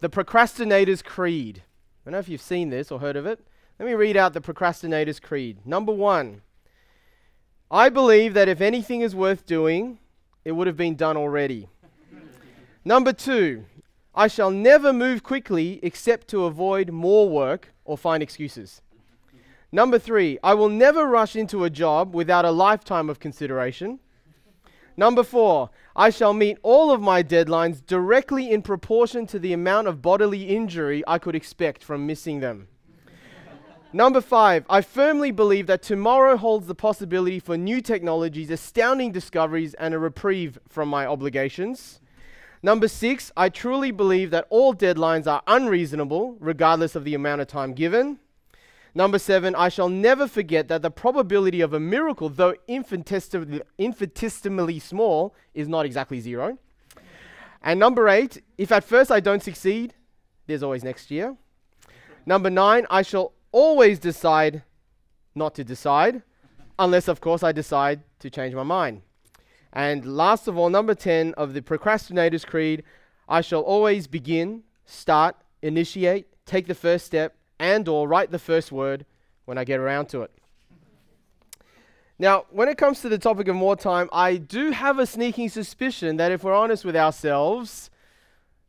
The Procrastinator's Creed. I don't know if you've seen this or heard of it. Let me read out the Procrastinator's Creed. Number 1. I believe that if anything is worth doing, it would have been done already. Number 2. I shall never move quickly except to avoid more work or find excuses. Number 3. I will never rush into a job without a lifetime of consideration. Number 4. I shall meet all of my deadlines directly in proportion to the amount of bodily injury I could expect from missing them. Number 5. I firmly believe that tomorrow holds the possibility for new technologies, astounding discoveries, and a reprieve from my obligations. Number 6. I truly believe that all deadlines are unreasonable, regardless of the amount of time given. Number 7. I shall never forget that the probability of a miracle, though infinitesimally small, is not exactly 0. And number 8. If at first I don't succeed, there's always next year. Number 9. I shall always decide not to decide, unless, of course, I decide to change my mind. And last of all, number 10 of the Procrastinator's Creed, I shall always begin, start, initiate, take the first step, and/or write the first word when I get around to it. Now, when it comes to the topic of more time, I do have a sneaking suspicion that if we're honest with ourselves,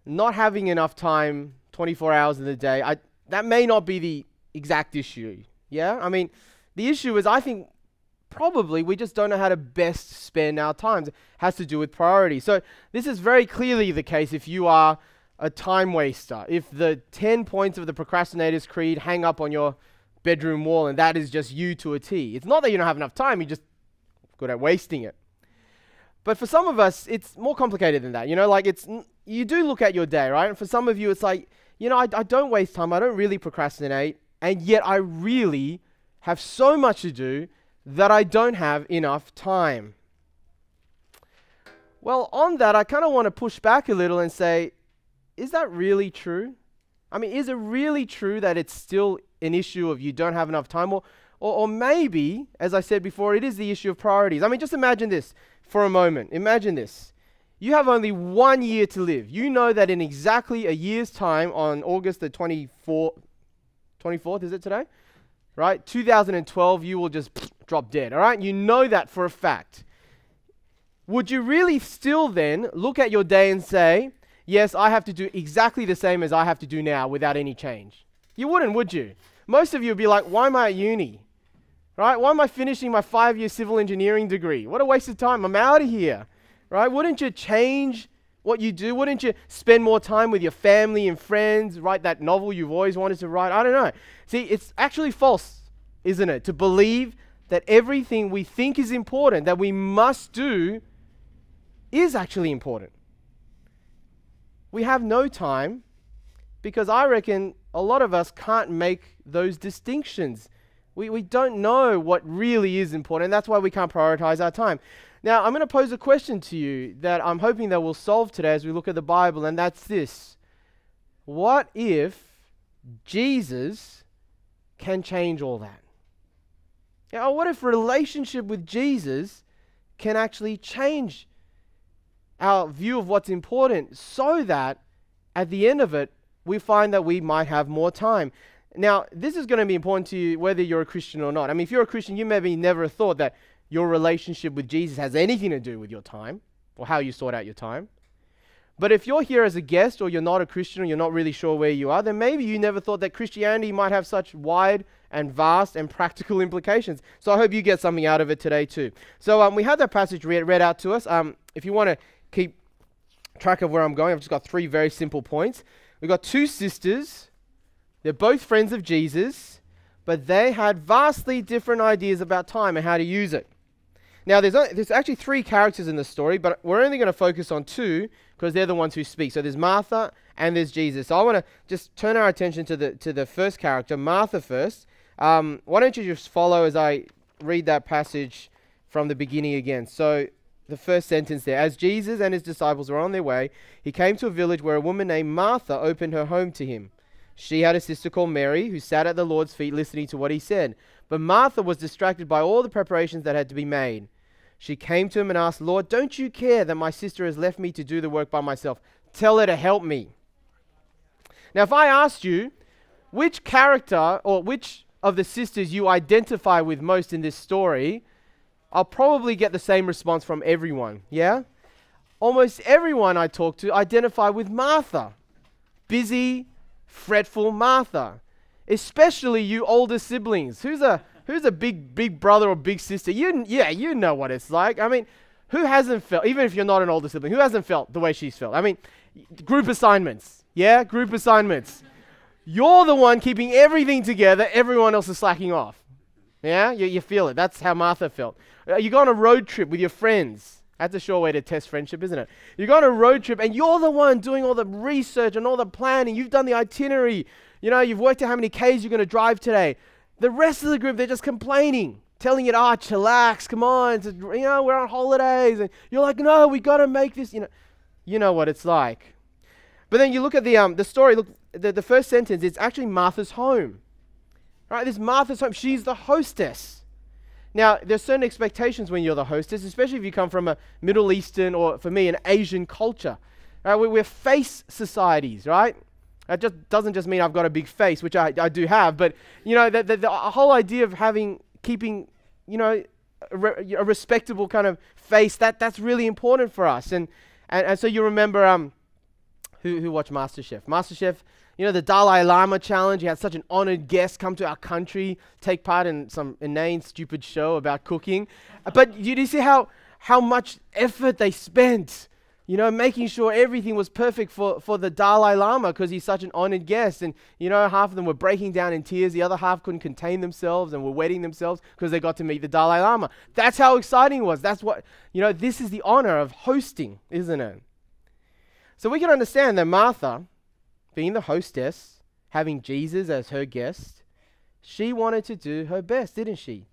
not having enough time 24 hours in the day, that may not be the exact issue. Yeah? I mean, the issue is I think probably we just don't know how to best spend our time. It has to do with priority. So this is very clearly the case if you are a time waster. If the 10 points of the Procrastinator's Creed hang up on your bedroom wall and that is just you to a T. It's not that you don't have enough time, you're just good at wasting it. But for some of us, it's more complicated than that. You know, like you do look at your day, right? And for some of you, it's like, you know, I don't waste time. I don't really procrastinate. And yet I really have so much to do that I don't have enough time. Well, on that, I kind of want to push back a little and say, is that really true? I mean, is it really true that it's still an issue of you don't have enough time? Or maybe, as I said before, it is the issue of priorities. I mean, just imagine this for a moment. Imagine this. You have only 1 year to live. You know that in exactly a year's time, on August the 24th, is it today? Right? 2012, you will just drop dead, all right? You know that for a fact. Would you really still then look at your day and say, yes, I have to do exactly the same as I have to do now without any change? You wouldn't, would you? Most of you would be like, why am I at uni? Right? Why am I finishing my 5-year civil engineering degree? What a waste of time. I'm out of here. Right? Wouldn't you change what you do? Wouldn't you spend more time with your family and friends? Write that novel you've always wanted to write? I don't know. See, it's actually false, isn't it? To believe that everything we think is important, that we must do, is actually important. We have no time because I reckon a lot of us can't make those distinctions. We don't know what really is important. And that's why we can't prioritize our time. Now, I'm going to pose a question to you that I'm hoping that we'll solve today as we look at the Bible, and that's this. What if Jesus can change all that? Yeah, what if relationship with Jesus can actually change our view of what's important so that at the end of it, we find that we might have more time? Now, this is going to be important to you whether you're a Christian or not. I mean, if you're a Christian, you maybe never thought that your relationship with Jesus has anything to do with your time or how you sort out your time. But if you're here as a guest or you're not a Christian or you're not really sure where you are, then maybe you never thought that Christianity might have such wide and vast and practical implications. So I hope you get something out of it today too. So we had that passage read out to us. If you want to keep track of where I'm going, I've just got 3 very simple points. We've got 2 sisters. They're both friends of Jesus, but they had vastly different ideas about time and how to use it. Now, there's actually 3 characters in the story, but we're only going to focus on 2 because they're the ones who speak. So there's Martha and there's Jesus. So I want to just turn our attention to the first character, Martha first. Why don't you just follow as I read that passage from the beginning again. So the first sentence there. As Jesus and his disciples were on their way, he came to a village where a woman named Martha opened her home to him. She had a sister called Mary who sat at the Lord's feet listening to what he said. But Martha was distracted by all the preparations that had to be made. She came to him and asked, Lord, don't you care that my sister has left me to do the work by myself? Tell her to help me. Now, if I asked you which character or which of the sisters you identify with most in this story, I'll probably get the same response from everyone, yeah? Almost everyone I talk to identify with Martha. Busy, fretful Martha. Especially you older siblings. Who's a big brother or big sister? You know what it's like. I mean, who hasn't felt, even if you're not an older sibling, who hasn't felt the way she's felt? I mean, group assignments. Yeah, group assignments. You're the one keeping everything together, everyone else is slacking off. Yeah, you feel it. That's how Martha felt. You go on a road trip with your friends. That's a sure way to test friendship, isn't it? You go on a road trip and you're the one doing all the research and all the planning. You've done the itinerary. You know, you've worked out how many Ks you're going to drive today. The rest of the group, they're just complaining, telling you, chillax, come on, we're on holidays. And you're like, no, we got to make this, You know what it's like. But then you look at the story, look, the first sentence, it's actually Martha's home. Right, this Martha's home. She's the hostess. Now, there's certain expectations when you're the hostess, especially if you come from a Middle Eastern or, for me, an Asian culture. Right, we're face societies, right? That just doesn't just mean I've got a big face, which I do have, but the whole idea of keeping a respectable kind of face, that's really important for us. And so you remember who watched MasterChef? MasterChef. The Dalai Lama challenge. He had such an honored guest come to our country, take part in some inane, stupid show about cooking. But you see how much effort they spent, making sure everything was perfect for the Dalai Lama because he's such an honored guest. And, half of them were breaking down in tears. The other half couldn't contain themselves and were wetting themselves because they got to meet the Dalai Lama. That's how exciting it was. That's what, this is the honor of hosting, isn't it? So we can understand that Martha, being the hostess, having Jesus as her guest, she wanted to do her best, didn't she?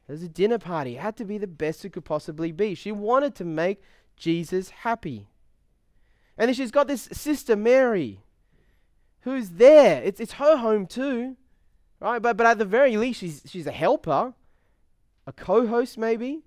It was a dinner party. It had to be the best it could possibly be. She wanted to make Jesus happy. And then she's got this sister, Mary, who's there. It's her home too, right? But at the very least, she's a helper, a co-host maybe.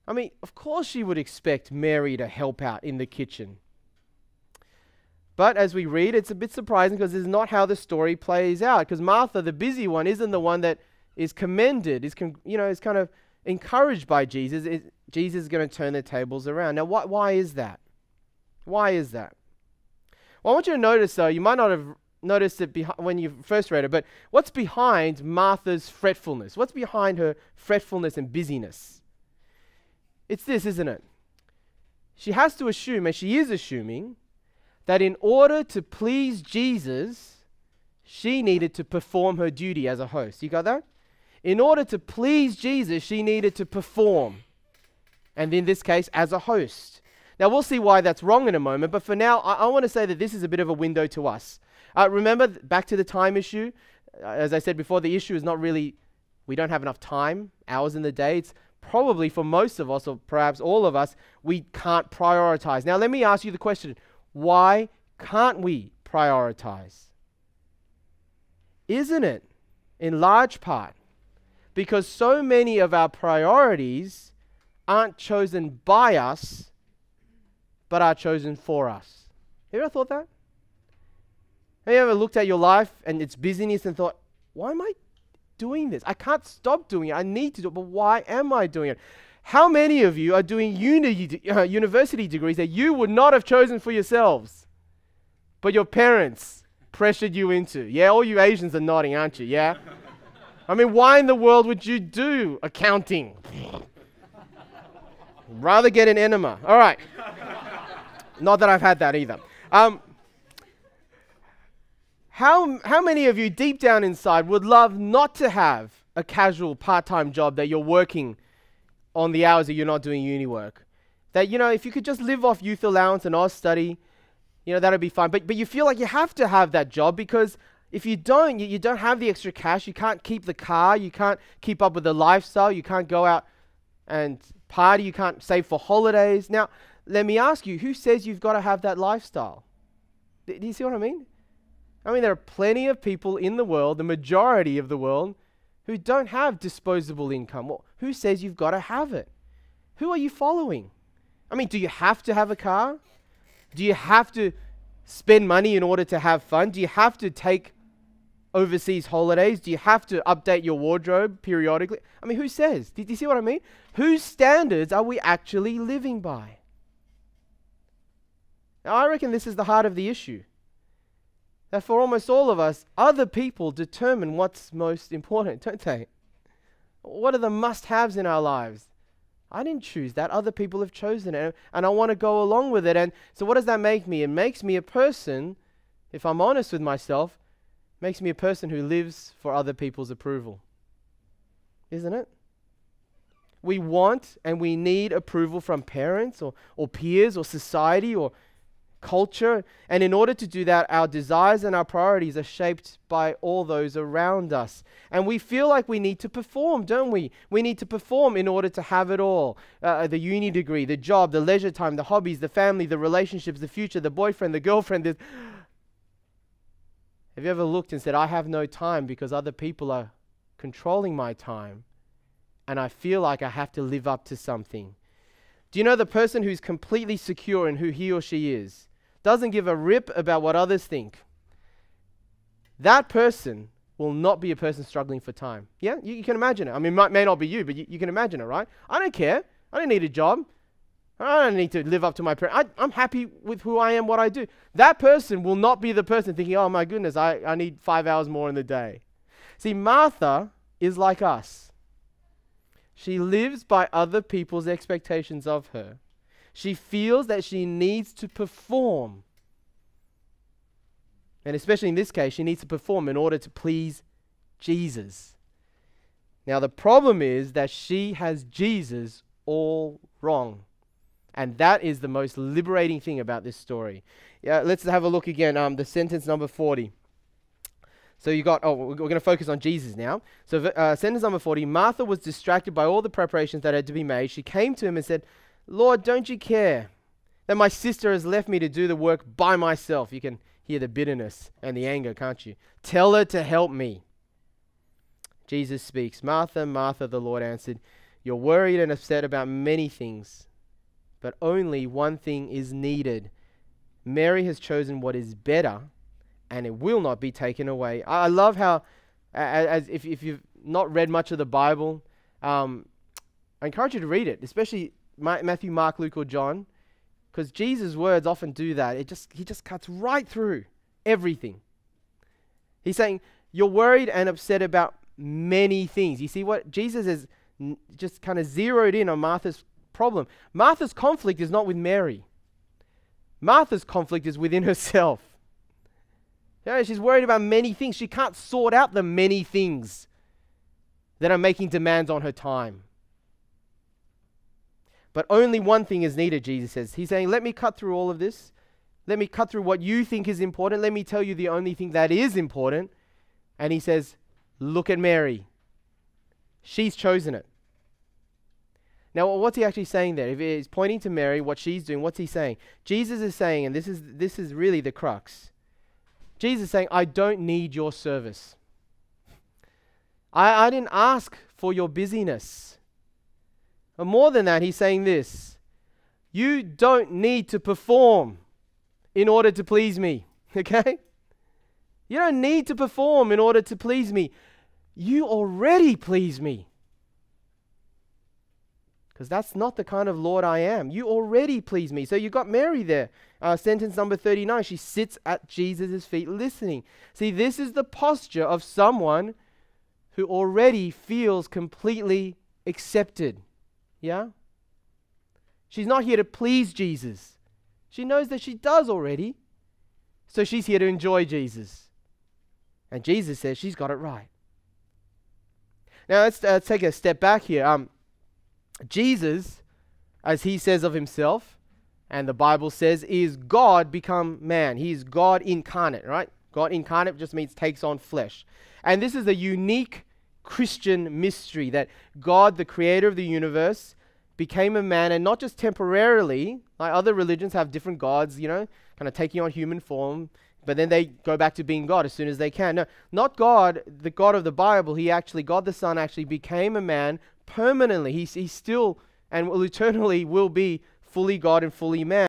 I mean, of course she would expect Mary to help out in the kitchen. But as we read, it's a bit surprising because this is not how the story plays out. Because Martha, the busy one, isn't the one that is commended, is kind of encouraged by Jesus. Jesus is going to turn the tables around. Now, why is that? Why is that? Well, I want you to notice, though, you might not have noticed it when you first read it, but what's behind Martha's fretfulness? What's behind her fretfulness and busyness? It's this, isn't it? She has to assume, and she is assuming, that in order to please Jesus, she needed to perform her duty as a host. You got that? In order to please Jesus, she needed to perform. And in this case, as a host. Now, we'll see why that's wrong in a moment, but for now, I want to say that this is a bit of a window to us. Remember, back to the time issue. As I said before, the issue is not really, we don't have enough time, hours in the day. It's probably for most of us, or perhaps all of us, we can't prioritize. Now, let me ask you the question. Why can't we prioritize? Isn't it, in large part, because so many of our priorities aren't chosen by us, but are chosen for us? Have you ever thought that? Have you ever looked at your life and its busyness and thought, why am I doing this? I can't stop doing it. I need to do it, but why am I doing it? How many of you are doing university degrees that you would not have chosen for yourselves, but your parents pressured you into? Yeah, all you Asians are nodding, aren't you? Yeah? I mean, why in the world would you do accounting? Rather get an enema. All right. Not that I've had that either. How many of you deep down inside would love not to have a casual part-time job that you're working on the hours that you're not doing uni work? That, if you could just live off youth allowance and Oz study, that'd be fine. But you feel like you have to have that job because if you don't, you don't have the extra cash. You can't keep the car. You can't keep up with the lifestyle. You can't go out and party. You can't save for holidays. Now, let me ask you, who says you've got to have that lifestyle? Do you see what I mean? I mean, there are plenty of people in the world, the majority of the world, who don't have disposable income. Well, who says you've got to have it? Who are you following? I mean, do you have to have a car? Do you have to spend money in order to have fun? Do you have to take overseas holidays? Do you have to update your wardrobe periodically? I mean, who says? Do you see what I mean? Whose standards are we actually living by? Now, I reckon this is the heart of the issue. That for almost all of us, other people determine what's most important, don't they? What are the must-haves in our lives? I didn't choose that. Other people have chosen it, and I want to go along with it. And so what does that make me? It makes me a person, if I'm honest with myself, makes me a person who lives for other people's approval. Isn't it? We want and we need approval from parents or peers or society or culture. And in order to do that, our desires and our priorities are shaped by all those around us. And we feel like we need to perform, don't we? We need to perform in order to have it all. The uni degree, the job, the leisure time, the hobbies, the family, the relationships, the future, the boyfriend, the girlfriend. Have you ever looked and said, I have no time because other people are controlling my time and I feel like I have to live up to something? Do you know the person who's completely secure in who he or she is, doesn't give a rip about what others think? That person will not be a person struggling for time. Yeah, you can imagine it. I mean, it may not be you, but you can imagine it, right? I don't care. I don't need a job. I don't need to live up to my parents. I'm happy with who I am, what I do. That person will not be the person thinking, oh my goodness, I need 5 hours more in the day. See, Martha is like us. She lives by other people's expectations of her. She feels that she needs to perform. And especially in this case, she needs to perform in order to please Jesus. Now the problem is that she has Jesus all wrong. And that is the most liberating thing about this story. Let's have a look again, the sentence number 40. So you got, we're going to focus on Jesus now. So sentence number 40, Martha was distracted by all the preparations that had to be made. She came to him and said, Lord, don't you care that my sister has left me to do the work by myself? You can hear the bitterness and the anger, can't you? Tell her to help me. Jesus speaks, Martha, Martha, the Lord answered, you're worried and upset about many things, but only one thing is needed. Mary has chosen what is better, and it will not be taken away. I love how, if you've not read much of the Bible, I encourage you to read it, especially Matthew, Mark, Luke, or John, because Jesus' words often do that. He just cuts right through everything. He's saying, you're worried and upset about many things. You see what Jesus has just kind of zeroed in on Martha's problem. Martha's conflict is not with Mary. Martha's conflict is within herself. She's worried about many things. She can't sort out the many things that are making demands on her time. But only one thing is needed, Jesus says. He's saying, let me cut through all of this. Let me cut through what you think is important. Let me tell you the only thing that is important. And he says, look at Mary. She's chosen it. Now, what's he actually saying there? If he's pointing to Mary, what she's doing, what's he saying? Jesus is saying, and this is really the crux. Jesus is saying, I don't need your service. I didn't ask for your busyness. But more than that, he's saying this. You don't need to perform in order to please me. Okay? You don't need to perform in order to please me. You already please me. Because that's not the kind of Lord I am. You already please me. So you got Mary there. Sentence number 39. She sits at Jesus' feet listening. See, this is the posture of someone who already feels completely accepted. Yeah? She's not here to please Jesus. She knows that she does already. So she's here to enjoy Jesus. And Jesus says she's got it right. Now let's take a step back here. Jesus, as he says of himself, and the Bible says, is God become man. He is God incarnate, right? God incarnate just means takes on flesh. And this is a unique Christian mystery that God, the creator of the universe, became a man, and not just temporarily, like other religions have different gods, kind of taking on human form, but then they go back to being God as soon as they can. No, not God, the God of the Bible. God the Son actually became a man permanently. He still and will eternally will be fully God and fully man.